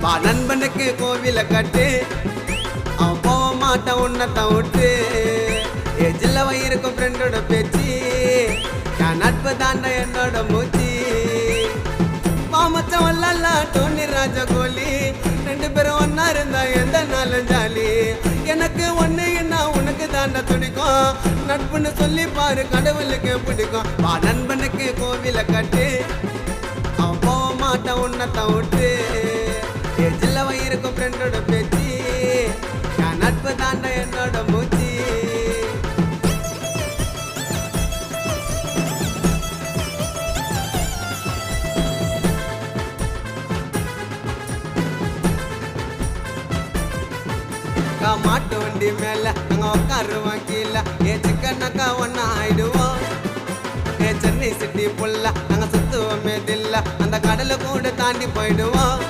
வா நண்பனுக்கு கோவில கட்டு அவன் போக மாட்டான் உன்னத்தை விட்டு எஜில்ல வயிறுக்கும் ஃப்ரெண்டோட பேச்சு என் நட்பு தாண்ட என்னோட மூச்சு மாமச்சம் வல்லல்ல டோனி ராஜா கோலி 2 பேரும் ஒன்னா இருந்தா எந்த நாளும் ஜாலி எனக்கு ஒண்ணு என்ன உனக்கு தாண்ட துடிக்கும் நட்புன்னு சொல்லி பாரு கடவுளுக்கு பிடிக்கும் வா நண்பனுக்கு கோவில கட்டு அவன் போக மாட்டான் உன்னத்தை விட்டு எஜில்ல வயிறுக்கும் ஃப்ரெண்டோட பேச்சு என் நட்பு தாண்ட என்னோட மூச்சு மாட்டு வண்டி மேல நாங்க உட்காருவோம் கீழே சிக்கனக்கா ஒன்னா ஆயிடுவோம் சென்னை சிட்டி புள்ள நாங்க சுத்துவோமே தில்ல அந்த கடலை கூட தாண்டி போயிடுவோம்